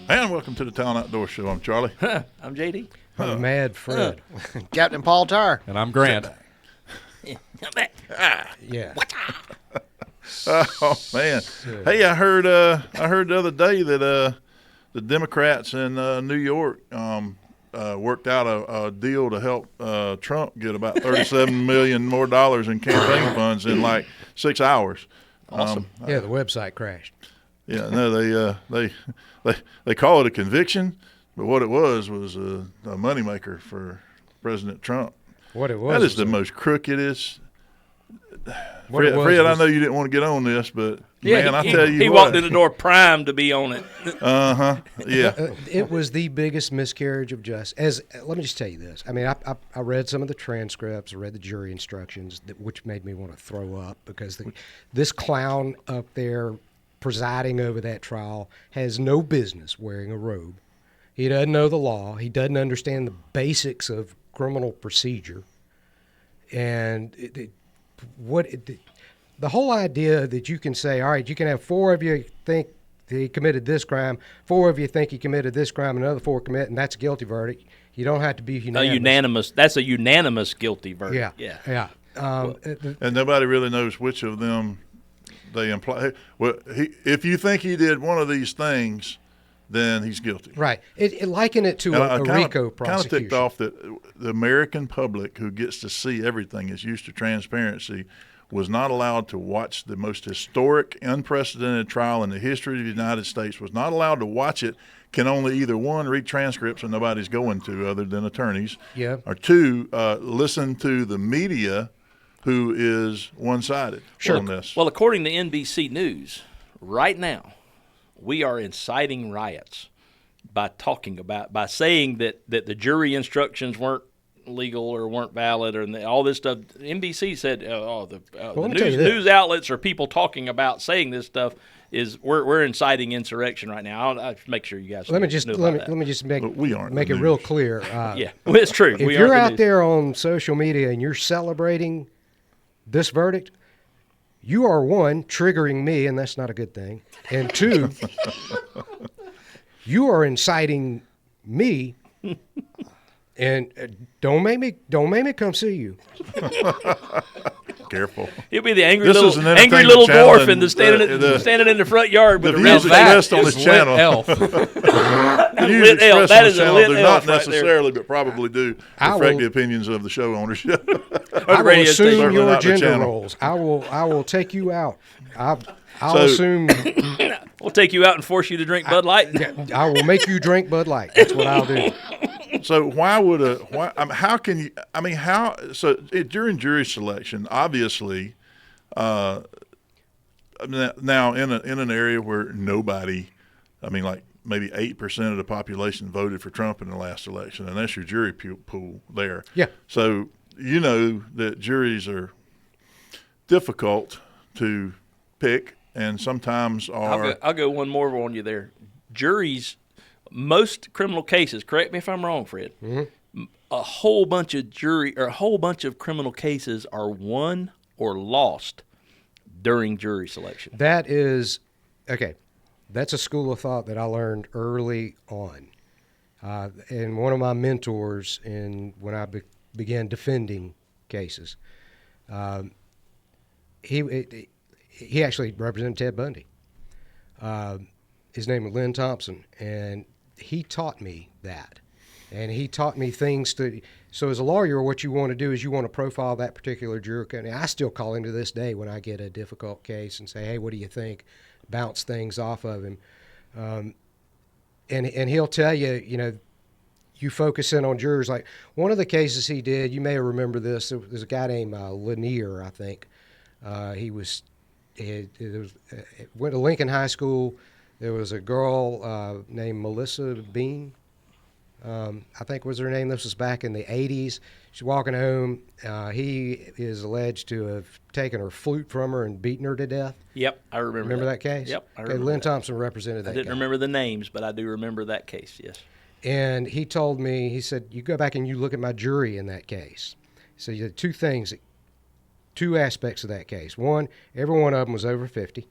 And welcome to the Talon Outdoor Show. I'm Charlie. I'm JD. I'm Mad Fred. Captain Paul Tar. And I'm Grant. Yeah. Oh man! Hey, I heard the other day that the Democrats in New York worked out a deal to help Trump get about $37 million more in campaign funds in like 6 hours. Awesome. Yeah, the website crashed. Yeah, no, they call it a conviction, but what it was a moneymaker for President Trump. What it was. That is the most crookedest. What Fred, I know you didn't want to get on this, but man, I tell you he what. walked in the door primed to be on it. Yeah. It was the biggest miscarriage of justice. Let me just tell you this. I mean, I read some of the transcripts, I read the jury instructions, which made me want to throw up because this clown up there presiding over that trial has no business wearing a robe. He doesn't know the law. He doesn't understand the basics of criminal procedure. And the whole idea that you can say, all right, you can have four of you think that he committed this crime, four of you think he committed this crime, another four commit, and that's a guilty verdict. You don't have to be unanimous. That's a unanimous guilty verdict. Yeah. And nobody really knows which of them they imply. Well, if you think he did one of these things, then he's guilty. Right. Liken it to a RICO prosecution. Kind of ticked off that the American public who gets to see everything is used to transparency was not allowed to watch the most historic, unprecedented trial in the history of the United States, was not allowed to watch it, can only either, one, read transcripts, and nobody's going to other than attorneys, or two, listen to the media who is one-sided on this. Well, according to NBC News, right now, we are inciting riots by saying that the jury instructions weren't legal or weren't valid or all this stuff. NBC said, the news outlets or people talking about saying this stuff is we're inciting insurrection right now. I'll make sure you guys. Let me just make it real clear. Yeah, well, it's true. If you're out there on social media and you're celebrating this verdict, you are, one, triggering me, and that's not a good thing. And two, you are inciting me, and don't make me come see you. Careful. He'll be the angry little dwarf in standing in the front yard with the red views expressed on this channel. Elf. The views expressed on this channel do not necessarily, but probably do reflect the opinions of the show ownership. I will assume your gender roles. I will take you out. I'll assume. We'll take you out and force you to drink Bud Light. I will make you drink Bud Light. That's what I'll do. So during jury selection, obviously, now in an area where nobody, like maybe 8% of the population voted for Trump in the last election, and that's your jury pool there. Yeah. So you know that juries are difficult to pick, and sometimes are. I'll go one more on you there. Juries. Most criminal cases, correct me if I'm wrong, Fred, a whole bunch of criminal cases are won or lost during jury selection. That is, okay, that's a school of thought that I learned early on. And one of my mentors when I began defending cases, he actually represented Ted Bundy. His name was Lynn Thompson, and he taught me that. And he taught me things so as a lawyer, what you want to do is you want to profile that particular juror. And I still call him to this day when I get a difficult case and say, hey, what do you think? Bounce things off of him. And he'll tell you, you focus in on jurors. Like one of the cases he did, you may remember this, there's a guy named Lanier, I think. He went to Lincoln High School. There was a girl named Melissa Bean, I think was her name. This was back in the 80s. She's walking home. He is alleged to have taken her flute from her and beaten her to death. Yep, I remember. Remember that case? Yep, I remember. Lynn Thompson represented that I didn't remember the names, but I do remember that case, yes. And he told me, he said, you go back and you look at my jury in that case. So you had two aspects of that case. One, every one of them was over 50.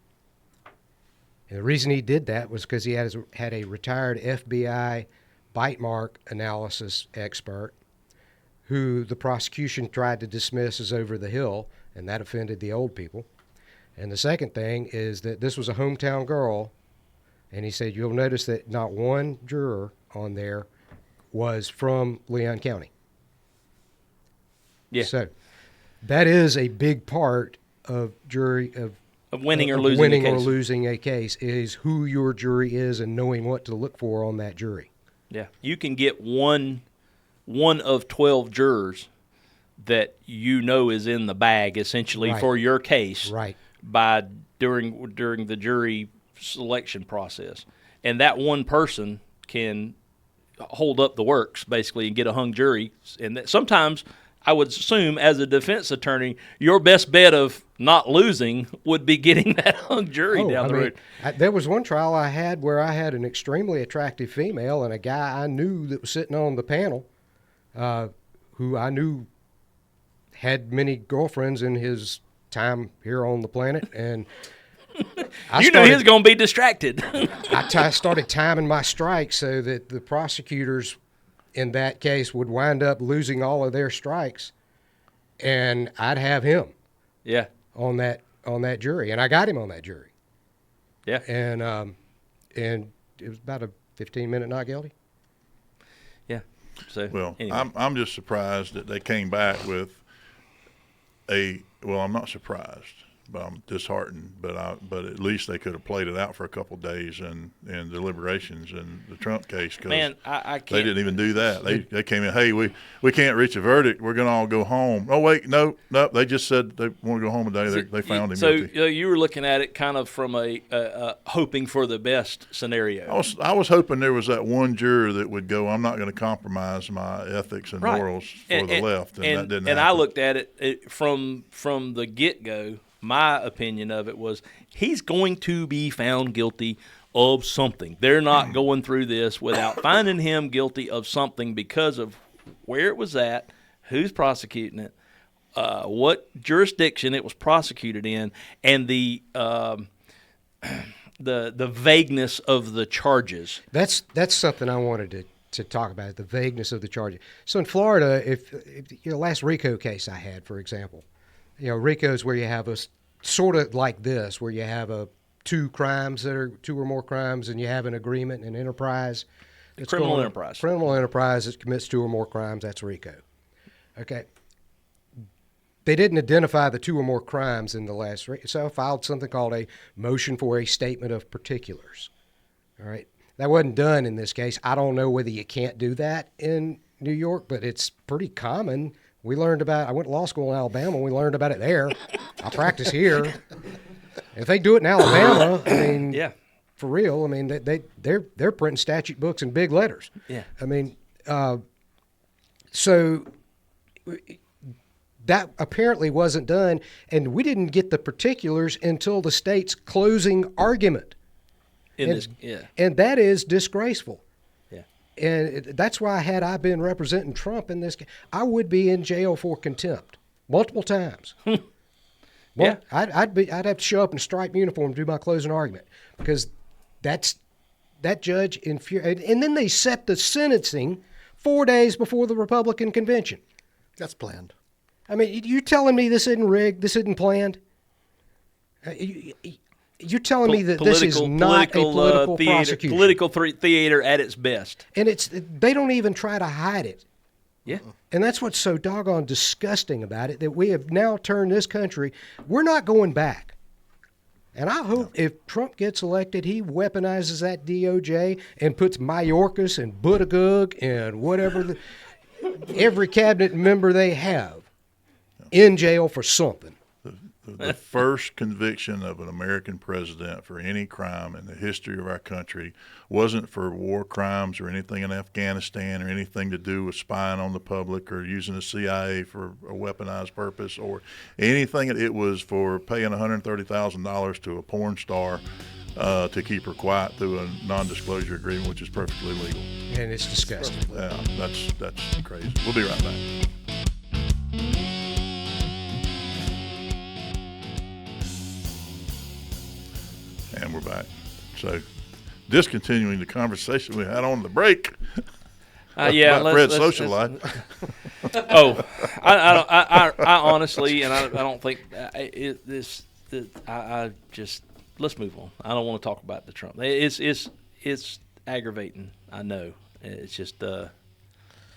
And the reason he did that was because he had a retired FBI bite mark analysis expert who the prosecution tried to dismiss as over the hill, and that offended the old people. And the second thing is that this was a hometown girl, and he said, you'll notice that not one juror on there was from Leon County. Yeah. So that is a big part of winning or losing a case is who your jury is and knowing what to look for on that jury. Yeah. You can get one of 12 jurors that you know is in the bag essentially Right. for your case Right. by during the jury selection process. And that one person can hold up the works basically and get a hung jury. And that sometimes I would assume as a defense attorney, your best bet of not losing would be getting that hung jury down the road. There was one trial I had where I had an extremely attractive female and a guy I knew that was sitting on the panel who I knew had many girlfriends in his time here on the planet. And you knew he was going to be distracted. I started timing my strikes so that the prosecutors in that case would wind up losing all of their strikes, and I'd have him Yeah. on that jury, and I got him on that jury. Yeah. And it was about a 15-minute not guilty. Yeah. So Well, anyway. I'm just surprised that they came back with I'm not surprised, but I'm disheartened. But at least they could have played it out for a couple of days in deliberations in the Trump case. Cause Man, I can't. they didn't even do that. They came in, hey, we can't reach a verdict. We're going to all go home. Oh, wait, no. They just said they want to go home today. They found him guilty. So you were looking at it kind of from a hoping for the best scenario. I was hoping there was that one juror that would go, I'm not going to compromise my ethics and Right. morals for the left, and that didn't And happen. I looked at it from the get-go. My opinion of it was he's going to be found guilty of something. They're not going through this without finding him guilty of something because of where it was at, who's prosecuting it, what jurisdiction it was prosecuted in, and the vagueness of the charges. That's something I wanted to talk about, the vagueness of the charges. So in Florida, if last RICO case I had, for example, RICO is where you have a sort of like this, where you have two crimes that are two or more crimes, and you have an agreement, an enterprise. Criminal enterprise. Criminal enterprise that commits two or more crimes, that's RICO. Okay. They didn't identify the two or more crimes in the last RICO, so I filed something called a motion for a statement of particulars. All right. That wasn't done in this case. I don't know whether you can't do that in New York, but it's pretty common. I went to law school in Alabama. We learned about it there. I practice here. If they do it in Alabama, I mean, Yeah. for real, I mean, they're printing statute books in big letters. Yeah. I mean, so that apparently wasn't done, and we didn't get the particulars until the state's closing argument. And that is disgraceful. And that's why had I been representing Trump in this case, I would be in jail for contempt multiple times. Yeah. I'd have to show up in a striped uniform to do my closing argument because that judge infuriated. And then they set the sentencing 4 days before the Republican convention. That's planned. I mean, you telling me this isn't rigged? This isn't planned? You're telling me that this is not a political theater, prosecution. Political theater at its best. And they don't even try to hide it. Yeah. And that's what's so doggone disgusting about it, that we have now turned this country, we're not going back. And I hope if Trump gets elected, he weaponizes that DOJ and puts Mayorkas and Buttigieg and whatever, every cabinet member they have in jail for something. The first conviction of an American president for any crime in the history of our country wasn't for war crimes or anything in Afghanistan or anything to do with spying on the public or using the CIA for a weaponized purpose or anything. It was for paying $130,000 to a porn star to keep her quiet through a non-disclosure agreement, which is perfectly legal. And it's disgusting. Yeah, that's crazy. We'll be right back. And we're back. So, discontinuing the conversation we had on the break. Yeah, about Fred's social life. I honestly, and I don't think I just let's move on. I don't want to talk about the Trump. It's aggravating. I know. It's just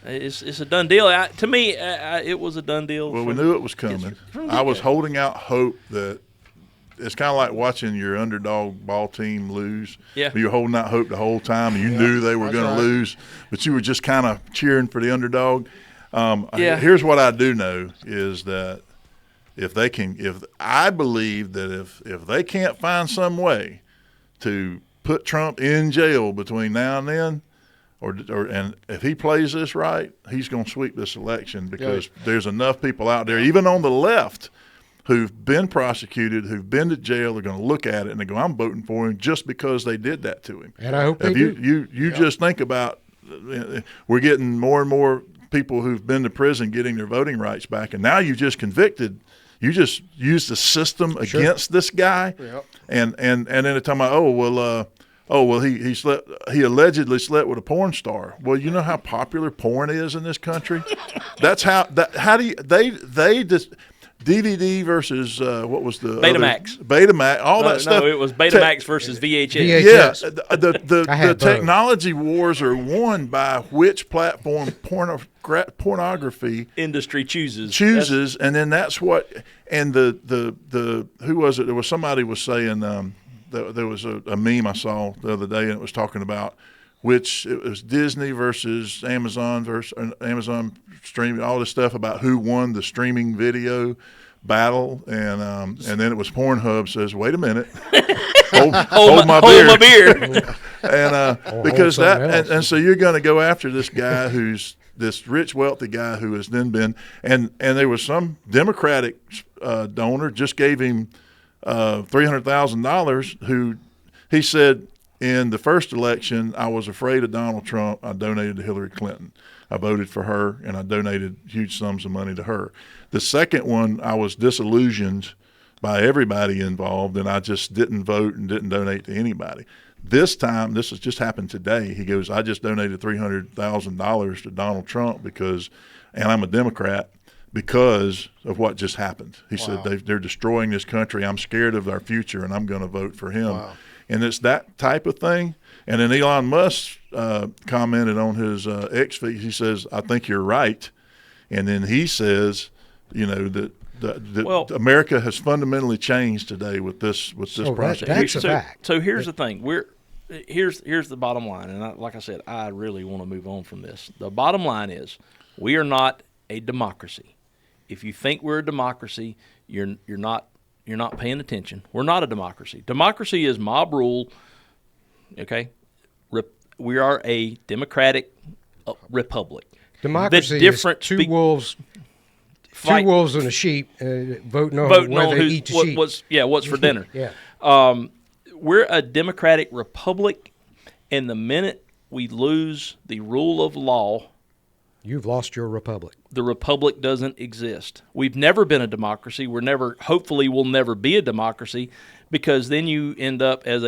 it's a done deal. To me, it was a done deal. Well, we knew it was coming. I was holding out hope that. It's kind of like watching your underdog ball team lose. Yeah. You're holding out hope the whole time, and you knew they were going to lose, but you were just kind of cheering for the underdog. Here's what I do know is that if I believe that if they can't find some way to put Trump in jail between now and then, and if he plays this right, he's going to sweep this election because there's enough people out there, even on the left, who've been prosecuted, who've been to jail, they're going to look at it and they go, I'm voting for him just because they did that to him. And I hope they do. You just think about, we're getting more and more people who've been to prison getting their voting rights back, and now you just convicted. You just used the system against this guy, and then they're talking about, he allegedly slept with a porn star. Well, you know how popular porn is in this country. That's how they just. DVD versus what was the Betamax? Betamax, all that stuff. No, it was Betamax versus VHS. Yes, the technology wars are won by which platform pornography industry chooses, and then that's what. And the who was it? There was somebody was saying there was a meme I saw the other day, and it was talking about which it was Disney versus Amazon streaming, all this stuff about who won the streaming video battle, and then it was Pornhub says, "Wait a minute, hold my beer," and because that, and so you're going to go after this guy who's this rich, wealthy guy who has then been, and there was some Democratic donor just gave him $300,000 who he said. In the first election, I was afraid of Donald Trump. I donated to Hillary Clinton. I voted for her, and I donated huge sums of money to her. The second one, I was disillusioned by everybody involved, and I just didn't vote and didn't donate to anybody. This time, this has just happened today. He goes, I just donated $300,000 to Donald Trump and I'm a Democrat, because of what just happened. He said, they're destroying this country. I'm scared of our future, and I'm going to vote for him. Wow. And it's that type of thing. And then Elon Musk commented on his X feed. He says, I think you're right. And then he says, that America has fundamentally changed today with this project. That's a fact. So here's the thing. Here's the bottom line. And like I said, I really want to move on from this. The bottom line is we are not a democracy. If you think we're a democracy, you're not paying attention. We're not a democracy. Democracy is mob rule. Okay, we are a democratic republic. Democracy is two wolves and a sheep voting on whether they eat the sheep. What's for dinner? We're a democratic republic, and the minute we lose the rule of law, you've lost your republic. The republic doesn't exist. We've never been a democracy. Hopefully we'll never be a democracy, because then you end up as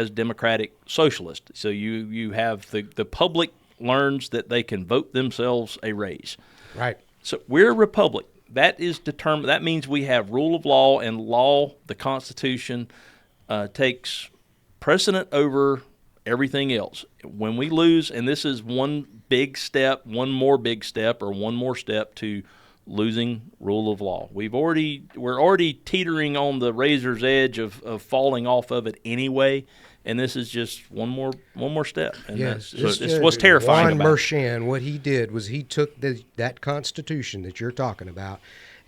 democratic socialist. So you have the public learns that they can vote themselves a raise. Right. So we're a republic. That is determined. That means we have rule of law, and law, the Constitution, takes precedent over everything else. When we lose, and this is one more big step to losing rule of law. We're already teetering on the razor's edge of falling off of it anyway, and this is just one more step. And yes, it's what's terrifying Juan about Merchan, what he did was he took that Constitution that you're talking about,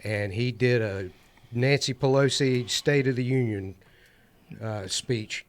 and he did a Nancy Pelosi State of the Union speech.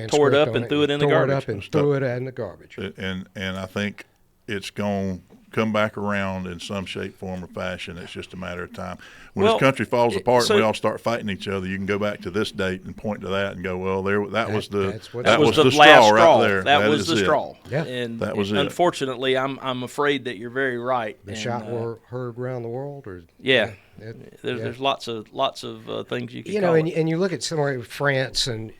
Tore it up and threw it in the garbage. Threw it in the garbage. And I think it's gone come back around in some shape, form, or fashion. It's just a matter of time. When Well, this country falls apart so- and we all start fighting each other, you can go back to this date and point to that and go, well, that was the last straw straw right there. That was is the it. straw. Yeah. And That was it. Unfortunately, I'm afraid that you're very right. The And, shot were heard around the world, or Yeah. it- There's lots of things you can you know, call and, it. and you look at somewhere like France, and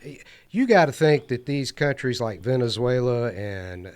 you got to think that these countries like Venezuela and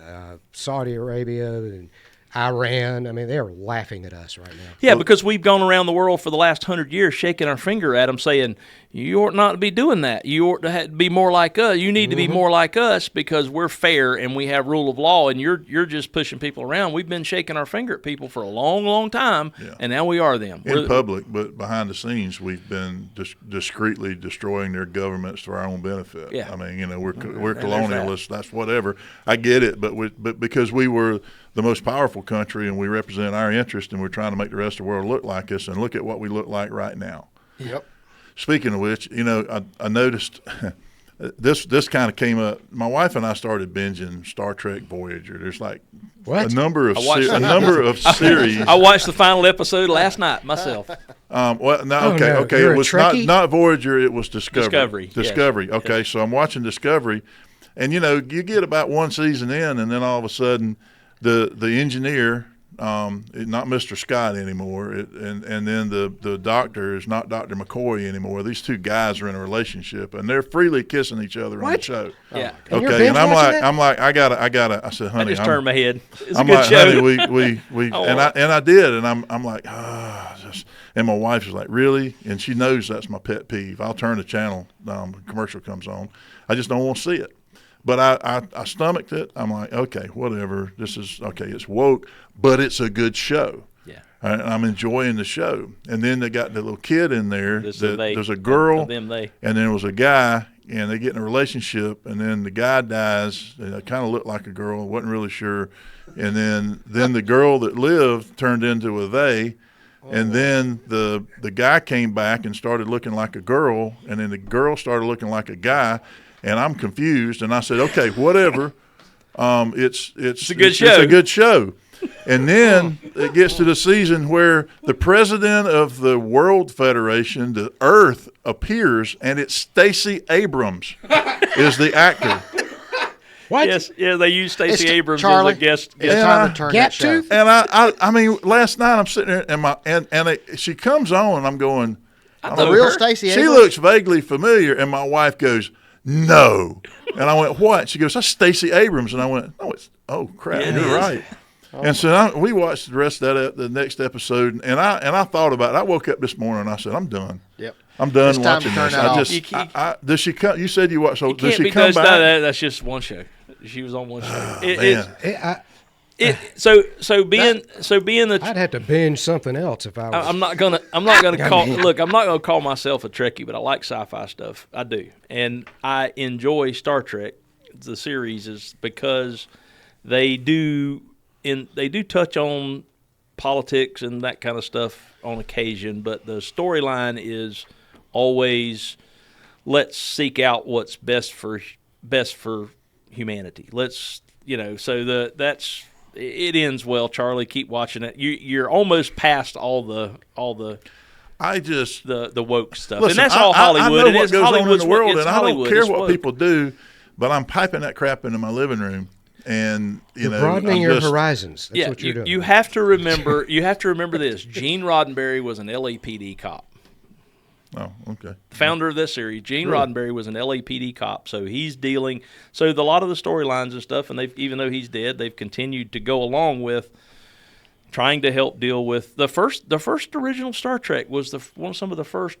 Saudi Arabia and Iran, I mean, they're laughing at us right now. Yeah, because we've gone around the world for the last 100 years shaking our finger at them saying, you ought not to be doing that. You ought to be more like us. You need to be more like us because we're fair and we have rule of law, and you're just pushing people around. We've been shaking our finger at people for a long, long time, and now we are them. In public, but behind the scenes, we've been discreetly destroying their governments for our own benefit. Yeah. I mean, we're colonialists. That's whatever. I get it, but because we were the most powerful country and we represent our interest, and we're trying to make the rest of the world look like us, and look at what we look like right now. Yep. Speaking of which, I noticed this kind of came up. My wife and I started binging Star Trek Voyager. There's like What? a number of watched series. I watched the final episode last night myself. Well, no, Oh, okay, no. okay. You're It a was Trekkie? not Voyager. It was Discovery. Discovery, yes. Okay, so I'm watching Discovery, and you get about one season in, and then all of a sudden, the engineer, not Mr. Scott anymore, and then the doctor is not Dr. McCoy anymore. These two guys are in a relationship, and they're freely kissing each other on the What? show. Yeah. And you're Okay, and binge watching it? I'm like, I gotta. I said, I honey, just turned my head. It's a I'm good like, show. honey, we and I did, and I'm like, and my wife was like, really? And she knows that's my pet peeve. I'll turn the channel, commercial comes on. I just don't want to see it. But I stomached it. I'm like, okay, whatever. This is okay. It's woke, but it's a good show. Yeah. And I'm enjoying the show. And then they got the little kid in there. This is they. There's a girl, Them, they. and then there was a guy, and they get in a relationship, and then the guy dies. And it kind of looked like a girl. Wasn't really sure. And then the girl that lived turned into a they. And then the guy came back and started looking like a girl, and then the girl started looking like a guy, and I'm confused. And I said, okay, whatever. It's a good show. It's a good show. And then it gets to the season where the president of the World Federation, the Earth, appears, and it's Stacey Abrams is the actor. What? Yes, yeah, they used Stacey It's Abrams Charlie. as a guest. It's And time I- to turn Get that show. to? And I mean, last night I'm sitting there, and she comes on, and I'm going, The real Stacey she Abrams? looks vaguely familiar, and my wife goes, no. And I went, what? She goes, that's Stacey Abrams. And I went, oh crap, Yeah, it you're is. right. And so we watched the rest of that, the next episode, and I thought about it. I woke up this morning and I said, I'm done. Yep. I'm done It's time watching to turn this. that I off. just, does she come? You said you watched. So You does can't she be come no, back? that's just one show. She was on one show. Man. So being the I'd have to binge something else if I was. I'm not gonna call myself a Trekkie, but I like sci-fi stuff. I do, and I enjoy Star Trek, the series, is because they do touch on politics and that kind of stuff on occasion, but the storyline is always let's seek out what's best for humanity. It ends well, Charlie. Keep watching it. You're almost past all the I just the woke stuff, listen, and that's all I Hollywood. know It what is goes on in Hollywood's the world, it's and I don't Hollywood, care it's what woke. people do, but I'm piping that crap into my living room, and You're broadening I'm your just, horizons. That's Yeah, what you're doing. you have to remember. You have to remember this. Gene Roddenberry was an LAPD cop. Oh, okay. The founder of this series, Gene Roddenberry, was an LAPD cop, so he's dealing. So a lot of the storylines and stuff, and even though he's dead, they've continued to go along with trying to help deal with the first original Star Trek was some of the first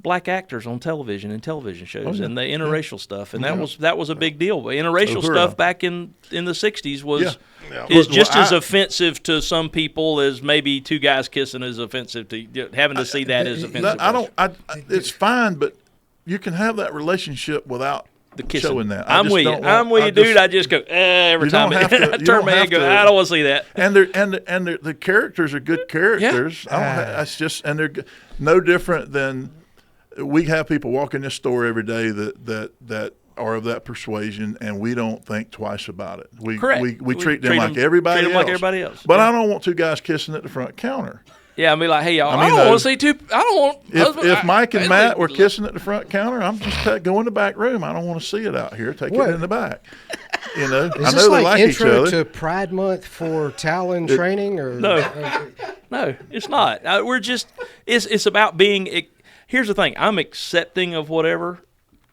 black actors on television and television shows, and the interracial stuff, and that was a big deal. But interracial stuff back in the '60s was is just as offensive to some people as maybe two guys kissing is offensive to having to see that as offensive. It's fine, but you can have that relationship without the kissing. showing that. I'm with you, dude. I just go every You time don't have to- I you turn don't my head have and go, to- I don't want to see that. And the characters are good characters. That's just, and they're no different than we have people walk in this store every day that are of that persuasion, and we don't think twice about it. Correct. We treat them like everybody else. Treat them like everybody else. But I don't want two guys kissing at the front counter. Yeah, I'll be like, hey, y'all, I mean, I don't want to see two. I don't want. If Mike and Matt were kissing at the front counter, I'm just go in the back room. I don't want to see it out here. Take it in the back. You know, Is I this know they like like each intro other. to Pride Month for Talon training, or No, it's not. We're just. It's about being. Here's the thing. I'm accepting of whatever.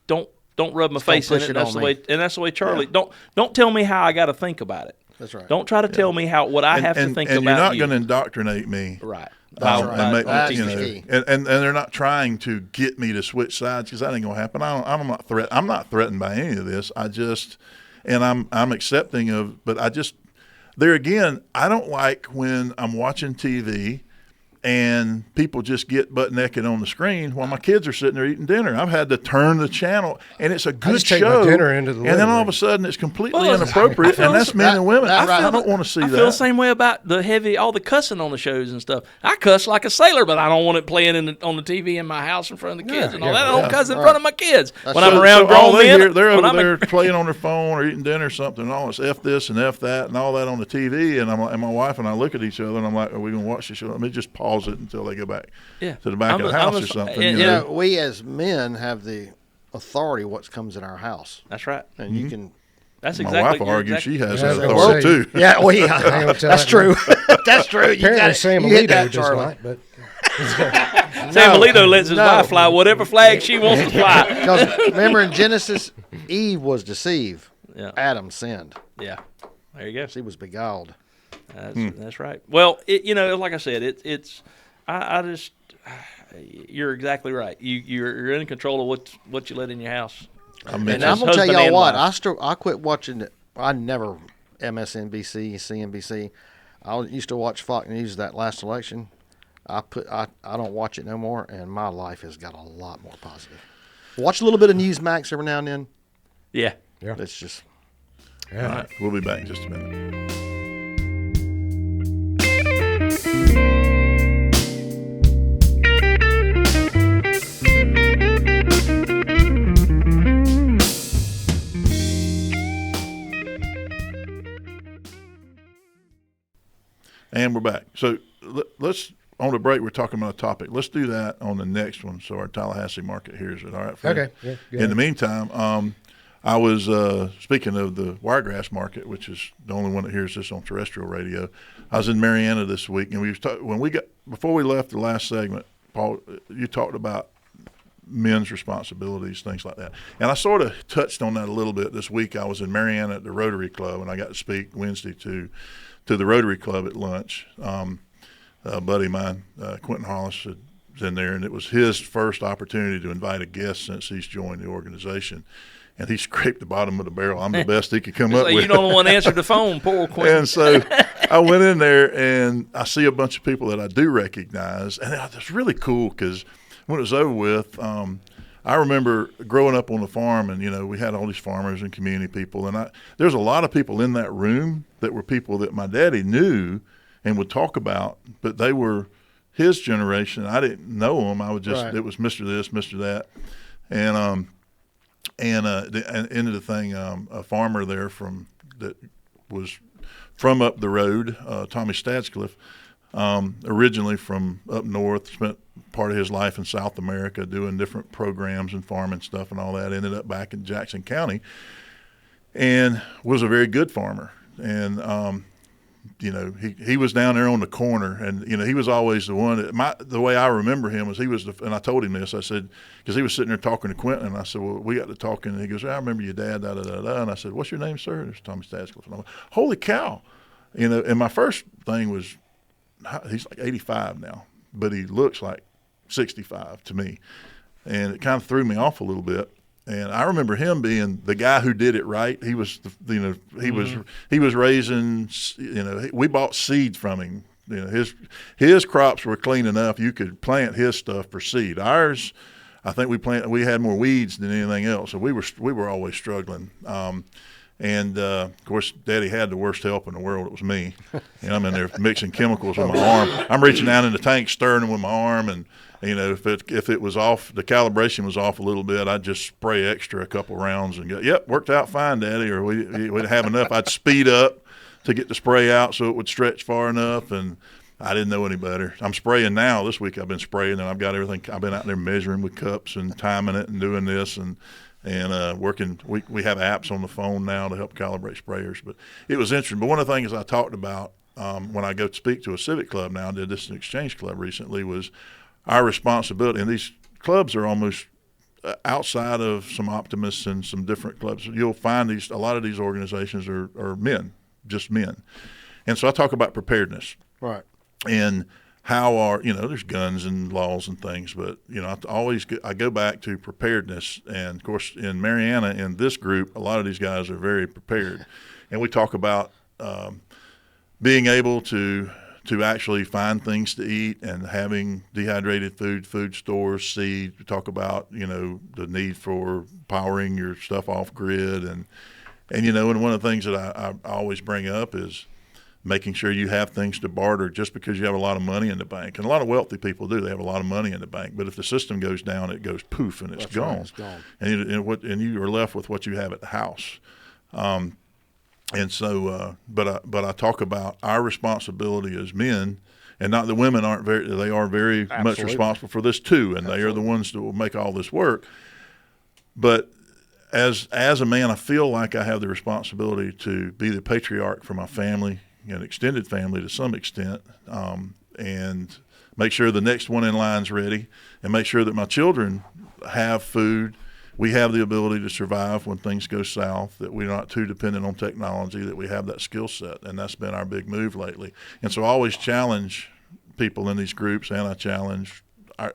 Don't rub my face in push it. it That's on the me. way. And that's the way Charlie. Don't tell me how I got to think about it. That's right. Don't try to tell me what I have to think and about. you're not you. going to indoctrinate me. Right. And make, That's you the know, key. and they're not trying to get me to switch sides, because that ain't gonna happen. I'm not threatened by any of this. I'm accepting of, but I just, there again, I don't like when I'm watching TV and people just get butt naked on the screen while my kids are sitting there eating dinner. I've had to turn the channel, and it's a good just take show. my dinner into the and then living all room. of a sudden it's completely Well, inappropriate, and that's men and women. I don't want to see I that. feel the same way about all the cussing on the shows and stuff. I cuss like a sailor, but I don't want it playing on the TV in my house in front of the kids and all that. I don't cuss in front of my kids when I'm around all grown they men. hear, they're when over I'm there playing on their phone or eating dinner or something, and all this F this and F that and all that on the TV. And my wife and I look at each other, and I'm like, are we going to watch this show? Let me just pause it until they go back to the back of the house or something. and, you You know? know, we as men have the authority what comes in our house, That's right. and you can. That's My exactly. wife argues she has Yeah, that I was authority gonna too. Yeah, well, Hang on, yeah, tell that's that true. That's true. You apparently got Sam you hit Alito that, does Charlie. not. But Sam Alito lets his No. wife fly whatever flag she wants to fly. Because remember in Genesis, Eve was deceived. Yeah. Adam sinned. Yeah. There you go. She was beguiled. That's right. Well, like I said, I just, you're exactly right. You're in control of what you let in your house. And I'm As gonna tell husband y'all and what. wife. I quit watching it. I never MSNBC, CNBC. I used to watch Fox News that last election. I don't watch it no more, and my life has got a lot more positive. Watch a little bit of Newsmax every now and then. Yeah. It's just. All right, we'll be back in just a minute. And we're back. So let's, on the break, we're talking about a topic. Let's do that on the next one so our Tallahassee market hears it. All right, Fred? Okay. Yeah, go In ahead. the meantime, I was speaking of the wiregrass market, which is the only one that hears this on terrestrial radio. I was in Marietta this week, and before we left the last segment, Paul, you talked about men's responsibilities, things like that. And I sort of touched on that a little bit this week. I was in Marietta at the Rotary Club, and I got to speak Wednesday to the Rotary Club at lunch. A buddy of mine, Quentin Hollis, was in there, and it was his first opportunity to invite a guest since he's joined the organization. And he scraped the bottom of the barrel. I'm the best he could come up Like with. you don't want to answer the phone, poor Quentin. And so I went in there, and I see a bunch of people that I do recognize. And it's really cool because when it was over with, I remember growing up on the farm, and, we had all these farmers and community people. And there's a lot of people in that room that were people that my daddy knew and would talk about, but they were his generation. I didn't know them. I would just, Right. It was Mr. This, Mr. That. And the end of the thing, a farmer there that was from up the road, Tommy Stadscliffe, originally from up north, spent part of his life in South America doing different programs and farming stuff and all that, ended up back in Jackson County and was a very good farmer. And, he was down there on the corner, and, he was always the one the way I remember him was and I told him this, I said, because he was sitting there talking to Quentin, and I said, well, we got to talking, and he goes, I remember your dad, da, da, da, da. And I said, what's your name, sir? It's Tommy Stadscliffe. And I went, holy cow. And my first thing was, he's like 85 now, but he looks like 65 to me. And it kind of threw me off a little bit. And I remember him being the guy who did it right. He was, he was raising, we bought seed from him. His crops were clean enough. You could plant his stuff for seed. Ours, I think we had more weeds than anything else. So we were always struggling. And, of course, Daddy had the worst help in the world. It was me. And I'm in there mixing chemicals with my arm. I'm reaching down in the tank, stirring them with my arm. And, if it was off, the calibration was off a little bit, I'd just spray extra a couple rounds and go, yep, worked out fine, Daddy. Or we'd have enough. I'd speed up to get the spray out so it would stretch far enough. And I didn't know any better. I'm spraying now. This week I've been spraying, and I've got everything. I've been out there measuring with cups and timing it and doing this and working. We have apps on the phone now to help calibrate sprayers. But it was interesting. But one of the things I talked about when I go speak to a civic club now, I did this in Exchange Club recently, was our responsibility. And these clubs are almost outside of some optimists and some different clubs. You'll find a lot of these organizations are men, just men. And so I talk about preparedness. Right. And how there's guns and laws and things, but, I go back to preparedness. And, of course, in Mariana, in this group, a lot of these guys are very prepared. And we talk about being able to actually find things to eat and having dehydrated food stores, seed. We talk about, the need for powering your stuff off grid. And one of the things that I always bring up is making sure you have things to barter just because you have a lot of money in the bank. And a lot of wealthy people do. They have a lot of money in the bank. But if the system goes down, it goes poof and it's gone. Right, it's gone. And you are left with what you have at the house. And so, but I talk about our responsibility as men, and not the women they are very Absolutely. much responsible for this too, and Absolutely. They are the ones that will make all this work. But as a man, I feel like I have the responsibility to be the patriarch for my family, extended family to some extent, and make sure the next one in line's ready, and make sure that my children have food. We have the ability to survive when things go south, that we're not too dependent on technology, that we have that skill set, and that's been our big move lately. And so I always challenge people in these groups, and I challenge,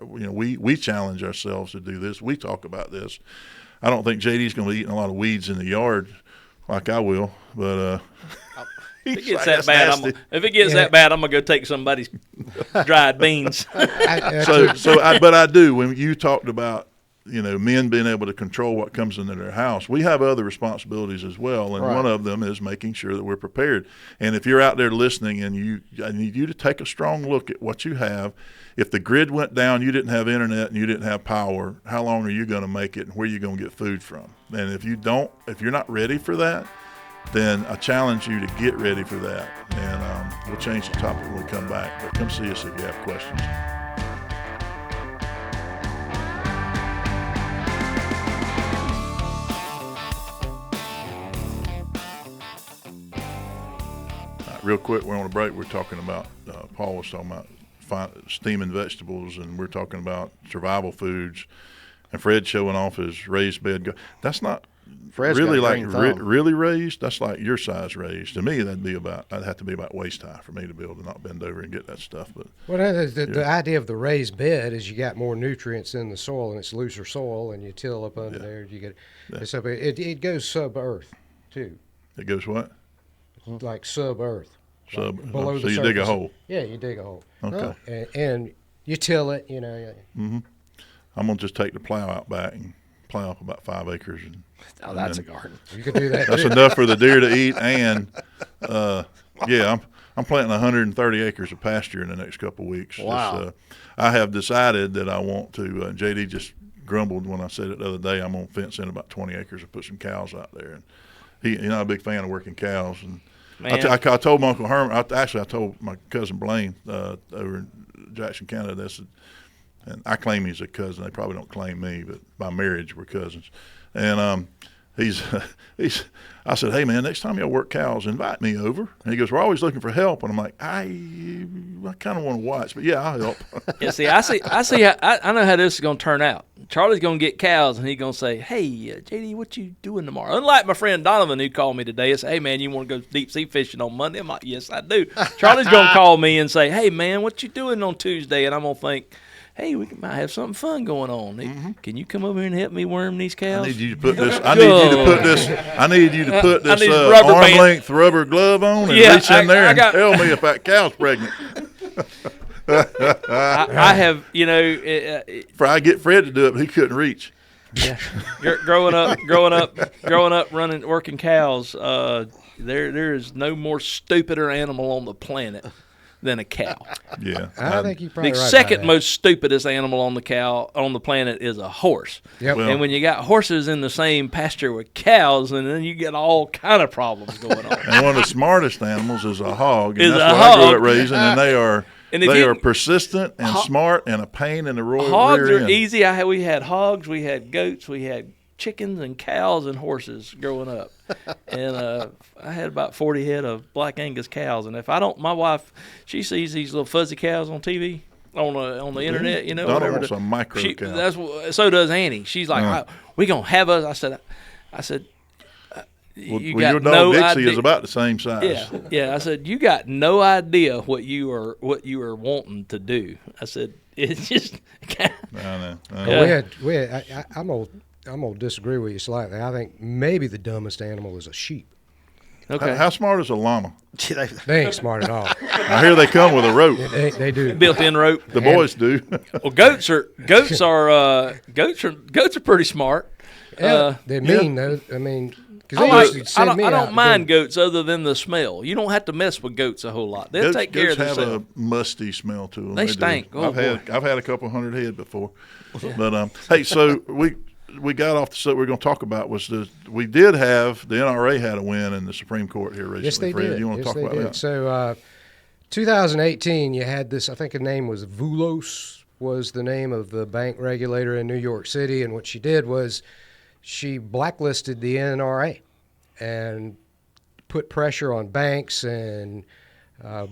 we challenge ourselves to do this. We talk about this. I don't think JD's going to be eating a lot of weeds in the yard like I will, but if it gets that bad, I'm gonna go take somebody's dried beans. But I do. When you talked about men being able to control what comes into their house, we have other responsibilities as well, and one of them is making sure that we're prepared. And if you're out there listening, and I need you to take a strong look at what you have. If the grid went down, you didn't have internet, and you didn't have power, how long are you going to make it, and where are you going to get food from? And if you're not ready for that, then I challenge you to get ready for that. And we'll change the topic when we come back. But come see us if you have questions. Real quick, we're on a break. We're talking about, Paul was talking about steaming vegetables, and we're talking about survival foods. And Fred's showing off his raised bed. That's not Fred's really got a like green thumb. really raised. That's like your size raised. To me, I'd have to be about waist high for me to be able to not bend over and get that stuff. But the idea of the raised bed is you got more nutrients in the soil, and it's looser soil, and you till up under there. You get so it goes sub-earth too. It goes what? Like sub-earth. Below the you surface. dig a hole. Yeah, you dig a hole. Okay. And you till it, Mm-hmm. I'm gonna just take the plow out back and plow up about 5 acres. That's a garden. You could do that. That's enough for the deer to eat, and I'm planting 130 acres of pasture in the next couple of weeks. Wow. I have decided that I want to. JD just grumbled when I said it the other day. I'm gonna fence in about 20 acres and put some cows out there. And he's not a big fan of working cows. And I told my Uncle Herman. I told my cousin Blaine over in Jackson, Canada. This, and I claim he's a cousin. They probably don't claim me, but by marriage we're cousins. And I said, hey man, next time y'all work cows, invite me over. And he goes, we're always looking for help. And I'm like, I kind of want to watch, but yeah, I'll help. Yeah, see, I know how this is going to turn out. Charlie's going to get cows, and he's going to say, hey, JD, what you doing tomorrow? Unlike my friend Donovan, who called me today and said, hey, man, you want to go deep sea fishing on Monday? I'm like, yes, I do. Charlie's going to call me and say, hey, man, what you doing on Tuesday? And I'm going to think, hey, we might have something fun going on. Mm-hmm. Can you come over here and help me worm these cows? I need you to put this. I need you to put this rubber arm-length rubber glove on and reach in there and tell me if that cow's pregnant. I have, I get Fred to do it, but he couldn't reach. Yeah, growing up, working cows. There is no more stupider animal on the planet than a cow. Yeah, I think you probably The right second about most stupidest animal on the planet is a horse. Yep. Well- And when you got horses in the same pasture with cows, and then you get all kind of problems going on. and one of the smartest animals is a hog, and Is that's a what I grew hog. up raising. And they are And if you- are persistent and smart and a pain in the Hogs rear are end. easy. We had hogs, we had goats, we had chickens and cows and horses growing up. And I had about 40 head of Black Angus cows. And if I don't, my wife, she sees these little fuzzy cows on TV, on the internet, you know, Donna whatever. wants a micro cow. So does Annie. She's like, we gonna have us. I said, Well, you your got dog no Dixie idea. is about the same size. Yeah. I said, you got no idea what you are wanting to do. I said, it's just. I know. that. I'm gonna disagree with you slightly. I think maybe the dumbest animal is a sheep. Okay. How smart is a llama? They ain't smart at all. I hear they come with a rope. They do. Built-in rope. The boys do. Well, goats are pretty smart. Yeah, they're mean though. I mean, because I, they like, used to I send don't, me I out don't to mind go- goats other than the smell. You don't have to mess with goats a whole lot. They'll take care of Goats have themselves. a musty smell to them. They do. stink. Oh, I've had a couple hundred head before. But hey, so we got off the subject we're going to talk about was we did have the NRA had a win in the Supreme Court here recently. Yes, they Fred, did. you want to Yes, talk they about did. that? So, 2018, you had this. I think the name was Vulos was the name of the bank regulator in New York City, and what she did was she blacklisted the NRA and put pressure on banks and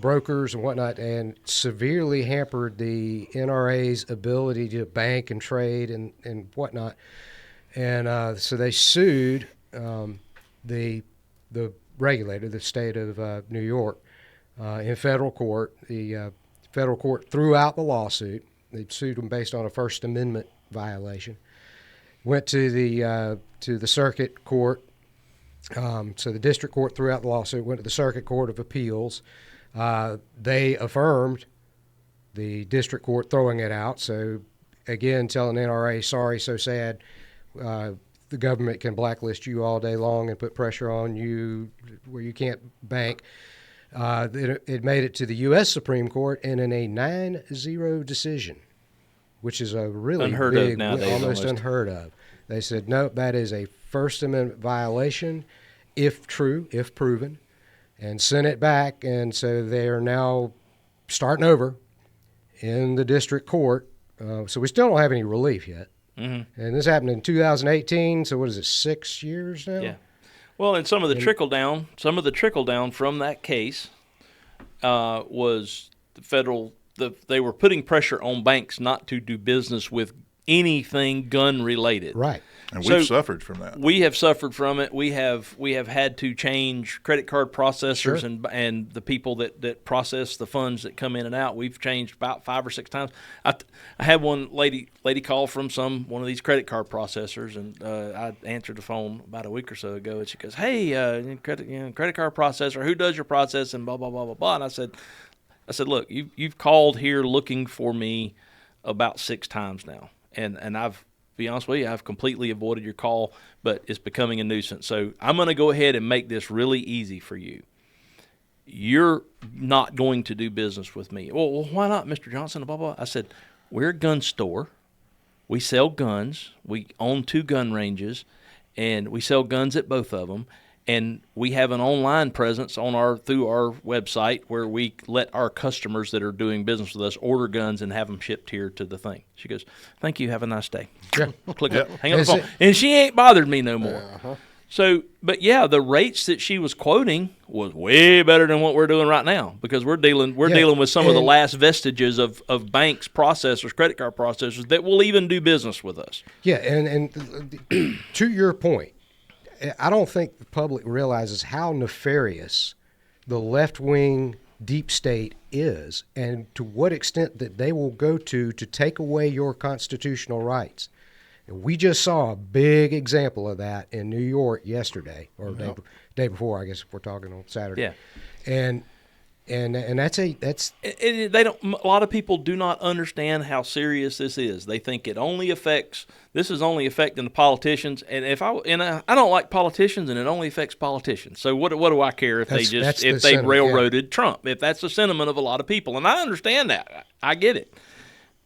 brokers and whatnot, and severely hampered the NRA's ability to bank and trade and whatnot. And so they sued the regulator, the state of New York, in federal court. The federal court threw out the lawsuit. They sued them based on a First Amendment violation. Went to the circuit court. So the district court threw out the lawsuit. Went to the Circuit Court of Appeals. They affirmed the district court throwing it out. So again, telling NRA, sorry, so sad. The government can blacklist you all day long and put pressure on you where you can't bank. It made it to the U.S. Supreme Court and in a 9-0 decision, which is a really Unheard of big, nowadays, almost almost. unheard of. They said, no, that is a First Amendment violation, if true, if proven, and sent it back. And so they are now starting over in the district court. So we still don't have any relief yet. Mm-hmm. And this happened in 2018. So what is it, 6 years now? Yeah. Well, and some of the trickle down from that case was the federal. They were putting pressure on banks not to do business with anything gun related. Right. And So- we've suffered from that. We have suffered from it. We have had to change credit card processors Sure. and the people that process the funds that come in and out. We've changed about 5 or 6 times. I had one lady call from one of these credit card processors, and I answered the phone about a week or so ago, and she goes, "Hey, credit card processor, who does your process?" And blah blah blah blah blah. And I said, "Look, you've called here looking for me about 6 times now, and I've." Be honest with you, I've completely avoided your call, but it's becoming a nuisance. So I'm going to go ahead and make this really easy for you. You're not going to do business with me. Well, why not, Mr. Johnson? Blah, blah. I said, we're a gun store. We sell guns. We own 2 gun ranges, and we sell guns at both of them. And we have an online presence through our website where we let our customers that are doing business with us order guns and have them shipped here to the thing. She goes, "Thank you. Have a nice day." Yeah. Click Yep. up, hang up the Is phone. it- And she ain't bothered me no more. So, but yeah, the rates that she was quoting was way better than what we're doing right now because we're dealing with some of the and- last vestiges of banks, processors, credit card processors that will even do business with us. Yeah, and to your point, I don't think the public realizes how nefarious the left-wing deep state is and to what extent that they will go to take away your constitutional rights. And we just saw a big example of that in New York yesterday, or day before, I guess, if we're talking on Saturday. Yeah. And And that's They don't. A lot of people do not understand how serious this is. They think this is only affecting the politicians. And I don't like politicians, and it only affects politicians. So what do I care if they railroaded Trump? If that's the sentiment of a lot of people, and I understand that, I get it.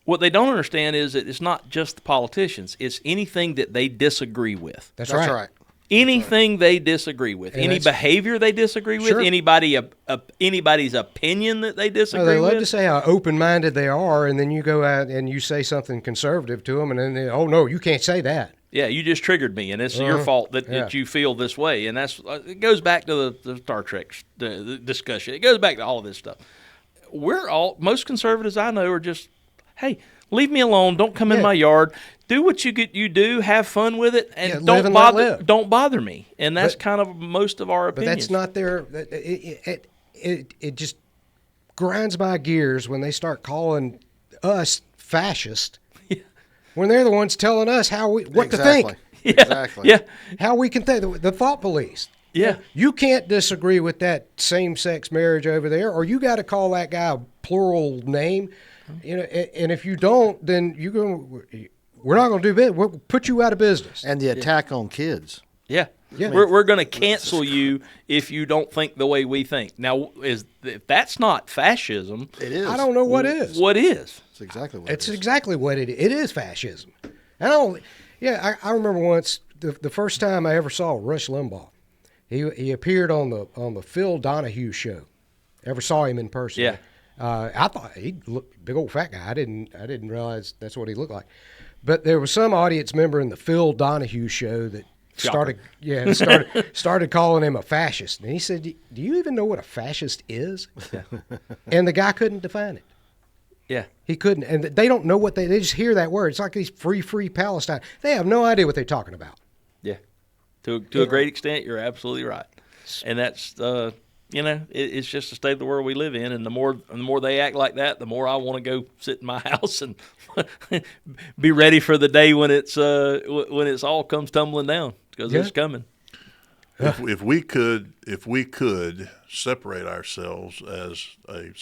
What they don't understand is that it's not just the politicians; it's anything that they disagree with. That's right. Anything they disagree with, any behavior they disagree with, Sure. anybody's opinion that they disagree They with. love to say how open-minded they are, and then you go out and you say something conservative to them, and then oh no, you can't say that. Yeah, you just triggered me, and it's your fault that you feel this way. And that's it goes back to the Star Trek the discussion. It goes back to all of this stuff. Most conservatives I know are just, hey, leave me alone. Don't come in my yard. Do what you do. Have fun with it, and don't bother me. And that's kind of most of our opinions. But that's not their. It just grinds my gears when they start calling us fascist. Yeah. When they're the ones telling us what to think. Yeah. Exactly. Yeah. How we can think. The thought police. Yeah. You can't disagree with that same-sex marriage over there, or you got to call that guy a plural name. And if you don't, then we're not going to do business. We'll put you out of business. And the attack on kids. Yeah. Yeah. We're going to cancel you if you don't think the way we think. Now, if that's not fascism, It is. I don't know what is. What is? It's exactly what It's it is. exactly what it is. It is fascism. I remember once the first time I ever saw Rush Limbaugh. He appeared on the Phil Donahue show. Ever saw him in person? Yeah. I thought he looked big old fat guy. I didn't realize that's what he looked like. But there was some audience member in the Phil Donahue show that started calling him a fascist. And he said, "Do you even know what a fascist is?" Yeah. And the guy couldn't define it. Yeah. He couldn't. And they don't know what they just hear that word. It's like these free Palestine. They have no idea what they're talking about. Yeah. To a great extent, you're absolutely right. And that's it's just the state of the world we live in, and the more they act like that, the more I want to go sit in my house and be ready for the day when it's all comes tumbling down, because it's coming. If we could separate ourselves as a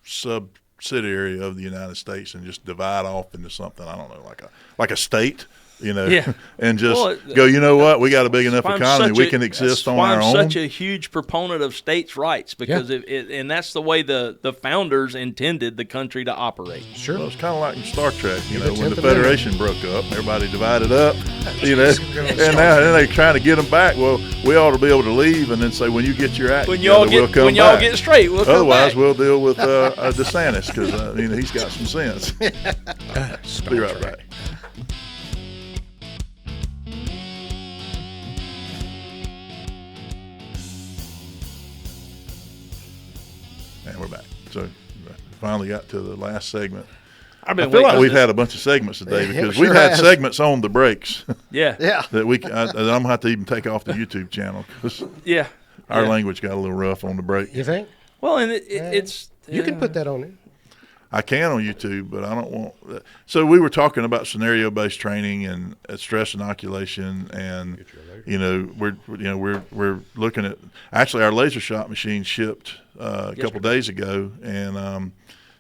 subsidiary of the United States and just divide off into something, I don't know, like a state. And just go, you know what, we got a big enough economy, we can exist on our own. I'm such a huge proponent of states' rights, because and that's the way the founders intended the country to operate. Sure. Well, it's kind of like in Star Trek, when the Federation broke up, everybody divided up, and now they're trying to get them back. Well, we ought to be able to leave and then say, when you get your act together, we'll come back. Y'all get straight, we'll come Otherwise, back. we'll deal with DeSantis, because he's got some sense. Be right back. And we're back. So finally got to the last segment. I feel like we've had a bunch of segments today, because we've had segments on the breaks. Yeah. that I'm going to have to even take off the YouTube channel, because our language got a little rough on the break. You think? Well, and it's you can put that on it. I can on YouTube, but I don't want. So we were talking about scenario-based training and stress inoculation, and we're looking at, actually our laser shot machine shipped a couple days ago, and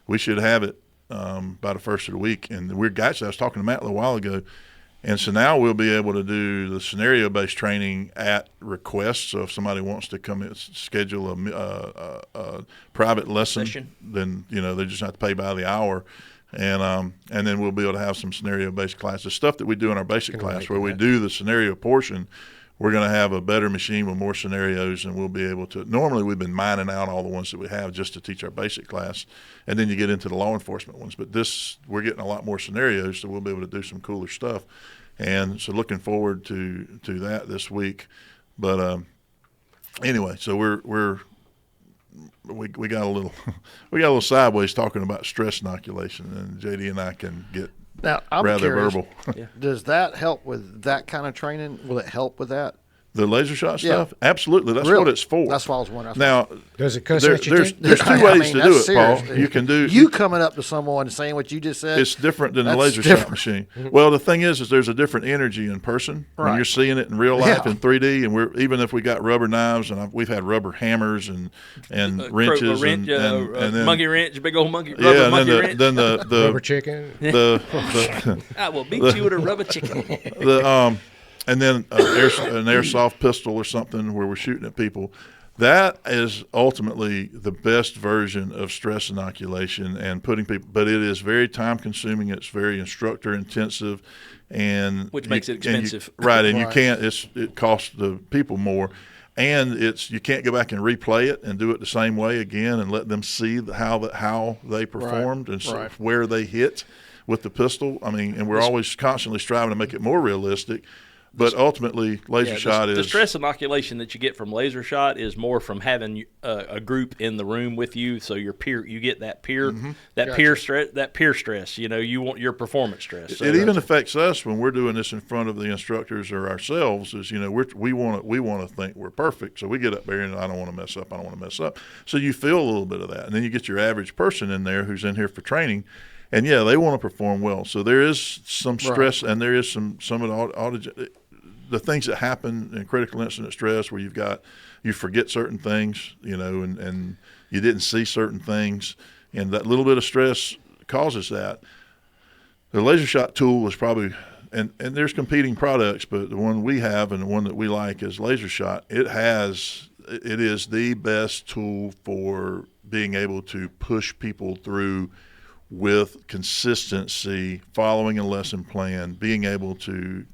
we should have it by the first of the week. And I was talking to Matt a little while ago, and so now we'll be able to do the scenario-based training at request. So if somebody wants to come in, schedule a private lesson, then they just have to pay by the hour, and then we'll be able to have some scenario-based classes, stuff that we do in our basic class where we do the scenario portion. We're going to have a better machine with more scenarios, and we'll be able to. Normally, we've been mining out all the ones that we have just to teach our basic class, and then you get into the law enforcement ones. But we're getting a lot more scenarios, so we'll be able to do some cooler stuff. And so, looking forward to that this week. But anyway, so we got a little sideways talking about stress inoculation, and JD and I can get. Now, I'm rather curious, verbal. Does that help with that kind of training? Will it help with that? The laser shot Yeah. stuff? Absolutely. That's Really? what it's for. That's what I was wondering. Now, Does it cuss there, at you there's too? there's two I ways mean, to do that's it, Paul. serious. You can do You coming up to someone and saying what you just said. It's different than the That's laser different. shot machine. Well, the thing is there's a different energy in person when Right. you're seeing it in real life Yeah. in 3D. And we're even if we got rubber knives and we've had rubber hammers and wrenches and then monkey wrench, big old monkey, rubber yeah, and monkey then wrench. the Rubber chicken. the I will beat you with a rubber chicken. and then an airsoft pistol or something where we're shooting at people. That is ultimately the best version of stress inoculation and putting people, but it is very time consuming. It's very instructor intensive, and Which makes it expensive. right? And you Right. can't. It costs the people more, and you can't go back and replay it and do it the same way again and let them see how they performed and Right. where they hit with the pistol. I mean, and we're always constantly striving to make it more realistic. But ultimately, laser shot the is stress inoculation that you get from laser shot is more from having a group in the room with you, so you get that peer peer stress. You know, you want your performance stress. So it even affects us when we're doing this in front of the instructors or ourselves. Is we want to think we're perfect, so we get up there and I don't want to mess up. I don't want to mess up. So you feel a little bit of that, and then you get your average person in there who's in here for training. And yeah, they want to perform well. So there is some stress, and there is some of the things that happen in critical incident stress where you forget certain things, and you didn't see certain things, and that little bit of stress causes that. The laser shot tool is probably, and there's competing products, but the one we have and the one that we like is laser shot. It is the best tool for being able to push people through with consistency, following a lesson plan, being able to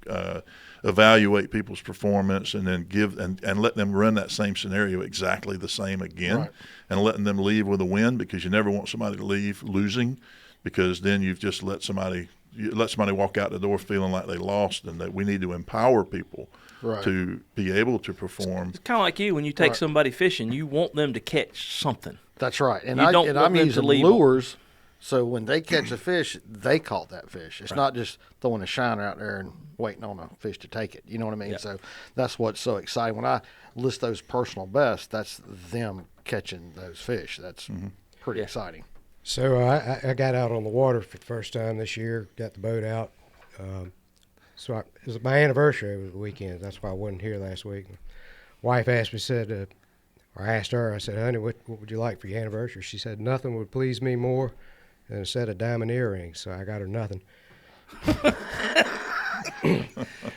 evaluate people's performance and then give and let them run that same scenario exactly the same again, Right. and letting them leave with a win, because you never want somebody to leave losing, because then you've just let somebody walk out the door feeling like they lost, and that we need to empower people Right. to be able to perform. it's kind of like you when you take Right. somebody fishing, you want them to catch something. That's right. And You don't want I'm them to using leave. lures, so when they catch a fish, they caught that fish. It's not just throwing a shiner out there and waiting on a fish to take it. You know what I mean? Yeah. So that's what's so exciting. When I list those personal bests, that's them catching those fish. That's pretty Yeah. exciting. So I got out on the water for the first time this year. Got the boat out. It was my anniversary over the weekend. That's why I wasn't here last week. Wife asked me, or I asked her. I said, "Honey, what would you like for your anniversary?" She said, "Nothing would please me more than a set of diamond earrings." So I got her nothing.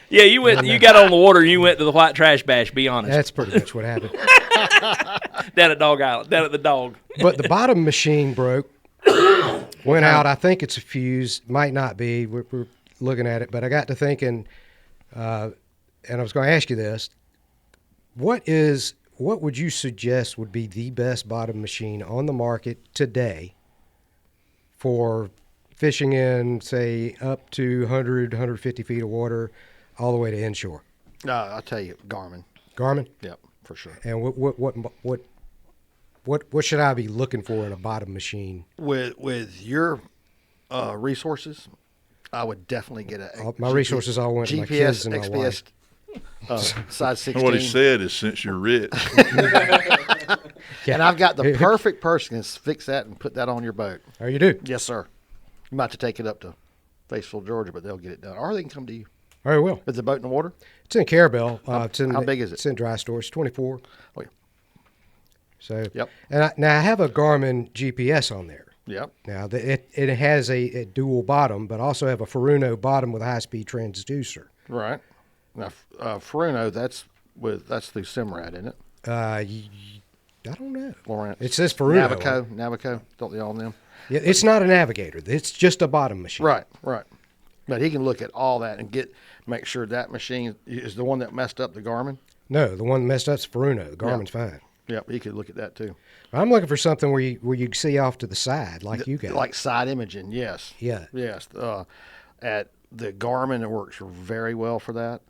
Yeah, you got on the water and you went to the white trash bash. Be honest. That's pretty much what happened. Down at Dog Island, down at the Dog. But the bottom machine broke. Went out. I think it's a fuse. Might not be. We're looking at it. But I got to thinking, and I was going to ask you this: what would you suggest would be the best bottom machine on the market today for fishing in, say, up to 100, 150 feet of water, all the way to inshore? I'll tell you, Garmin. Garmin. Yep, for sure. And what should I be looking for in a bottom machine? With your resources, I would definitely get My resources all went to my kids and my wife. size 16. What he said is, since you're rich, And I've got the perfect person to fix that and put that on your boat. Oh, you do? Yes, sir. You might have to take it up to Fayetteville, Georgia, but they'll get it done. Or they can come to you. Very well. Is the boat in the water? It's in Carabel. How big is it? It's in dry storage. 24. Oh, yeah. So, Yep. And I have a Garmin GPS on there. Yep. Now, it has a dual bottom, but also have a Furuno bottom with a high-speed transducer. Right. Now, Furuno, that's through Simrad, isn't it? I don't know. Lawrence. It says Furuno. Navico. Don't they all them? Yeah, it's not a navigator. It's just a bottom machine. Right. But he can look at all that and make sure that machine is the one that messed up the Garmin. No, the one that messed up is Furuno. The Garmin's fine. Yep, he could look at that too. I'm looking for something where you see off to the side, like you got. Like side imaging, yes. Yeah. Yes. At the Garmin, it works very well for that.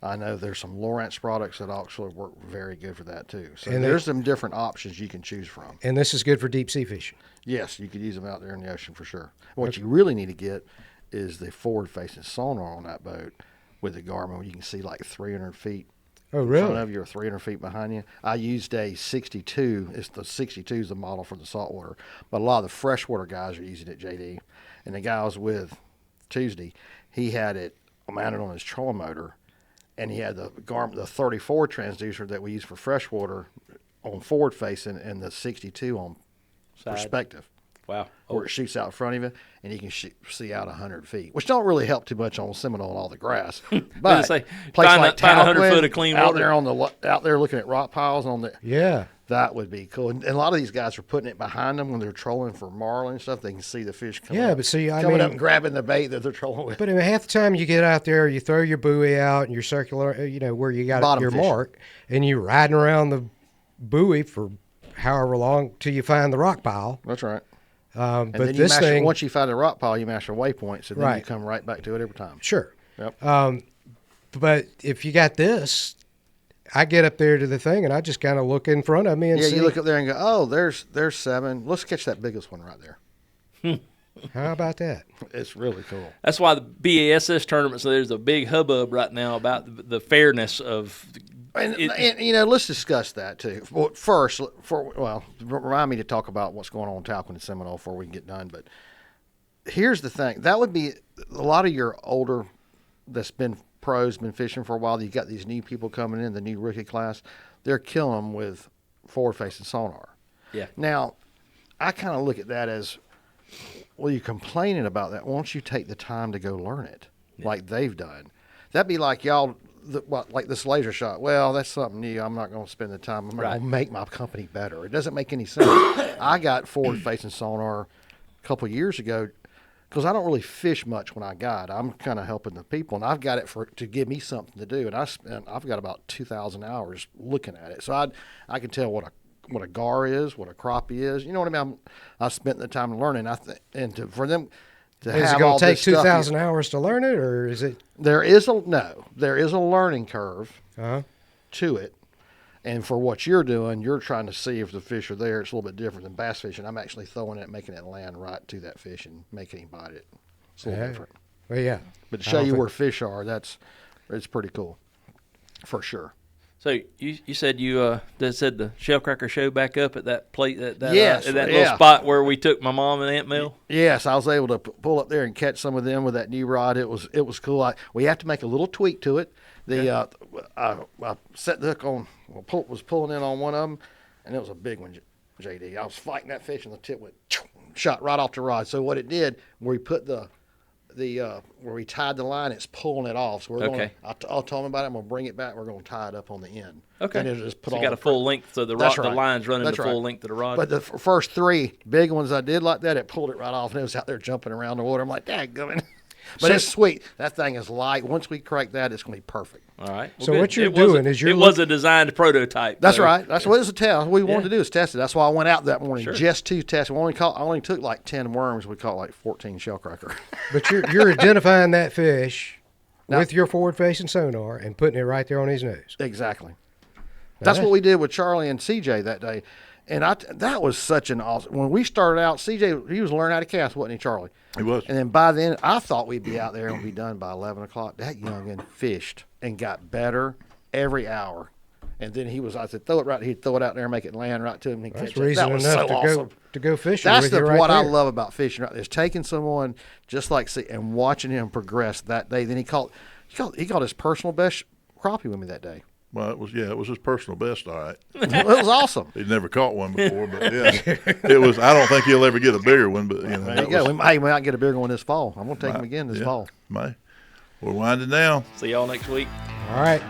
I know there's some Lawrence products that actually work very good for that too. So And there's some different options you can choose from. And this is good for deep sea fishing. Yes, you could use them out there in the ocean for sure. What you really need to get is the forward-facing sonar on that boat with the Garmin, where you can see like 300 feet Oh, in really? front of you or 300 feet behind you. I used a 62. It's the 62 is the model for the saltwater, but a lot of the freshwater guys are using it, JD. And the guy I was with Tuesday, he had it mounted on his trolling motor, and he had the 34 transducer that we use for freshwater on forward facing, and the 62 on Side. perspective. Wow. Where it shoots out in front of you, and you can see out 100 feet, which don't really help too much on Seminole and all the grass. But say, place find like a- find 100 Talon, foot of clean out water. there out there looking at rock piles on the Yeah. that would be cool. And a lot of these guys are putting it behind them when they're trolling for marlin and stuff. They can see the fish coming. Yeah, up, but see, coming up and grabbing the bait that they're trolling with. But I mean, half the time you get out there, you throw your buoy out and your circular, where you got Bottom your fishing. mark, and you're riding around the buoy for however long till you find the rock pile. That's right. But And then this thing, once you find the rock pile, you master waypoints, and then you Right. come right back to it every time. sure. Yep. But if you got this, I get up there to the thing and I just kind of look in front of me and Yeah, see. you look up there and go, oh, there's 7. Let's catch that biggest one right there. How about that? It's really cool. That's why the BASS tournaments, there's a big hubbub right now about the fairness of And, it- and let's discuss that too. Well, first, remind me to talk about what's going on in Talcon and Seminole before we get done. But here's the thing: that would be a lot of your older, that's been pros, been fishing for a while. You got these new people coming in, the new rookie class. They're killing them with forward-facing sonar. Yeah. Now, I kind of look at that as, well, you're complaining about that. Why don't you take the time to go learn it, like they've done? That'd be like y'all. Like this laser shot. Well, that's something new. I'm not going to spend the time. I'm not going to make my company better. It doesn't make any sense. I got forward-facing sonar a couple of years ago because I don't really fish much when I guide. I'm kind of helping the people, and I've got it to give me something to do. And I've got about 2,000 hours looking at it, so I can tell what a gar is, what a crappie is. You know what I mean? I spent the time learning. For them. Is it have going all to take this stuff, 2,000 hours to learn it, or is it? there is a learning curve Uh-huh. to it. And for what you're doing, you're trying to see if the fish are there. It's a little bit different than bass fishing. I'm actually throwing it, making it land right to that fish and making him bite it. It's a little different. Well, yeah. But to I show don't you think- where fish are, it's pretty cool, for sure. So you said that said the Shellcracker show back up at that plate that Yes, at that yeah. little spot where we took my mom and Aunt Mel. Yes, I was able to pull up there and catch some of them with that new rod. It was cool. We have to make a little tweak to it. I set the hook on. Was pulling in on one of them, and it was a big one, JD. I was fighting that fish, and the tip went shot right off the rod. So what it did, where we put where we tied the line, it's pulling it off. So we're Okay. I'll tell them about it. I'm gonna bring it back. We're gonna tie it up on the end. Okay. And it'll just put So all you got the a full length, so the That's the right. line's running That's the full right. length of the rod. But the first 3 big ones I did like that, it pulled it right off, and it was out there jumping around the water. I'm like, dadgummit. But So- it's sweet. That thing is light. Once we crack that, it's going to be perfect. All right. So good. what you're It was doing is you're it was a designed prototype. That's so- right. That's what it's a test. What we wanted Yeah. to do is test it. That's why I went out that morning Sure. just to test it. I only took like 10 worms. We caught like 14 shellcracker. But you're identifying that fish Now- with your forward-facing sonar and putting it right there on his nose. Exactly. That's what we did with Charlie and CJ that day. And that was such an awesome. When we started out, CJ, he was learning how to cast, wasn't he, Charlie? He was. And then by then, I thought we'd be out there and be done by 11 o'clock. That youngin fished and got better every hour. And then I said, throw it right. He'd throw it out there and make it land right to him. And That's catch it. reason That was enough so to awesome. go fishing That's with you right what I there. love about fishing right there, is taking someone just like and watching him progress that day. Then he caught his personal best crappie with me that day. Well, it was his personal best, all right. It was awesome. He'd never caught one before, but yeah, it was. I don't think he'll ever get a bigger one, but There that you go. was- We might get a bigger one this fall. I'm going to take him again this yeah, fall. May. We're winding down. See y'all next week. All right.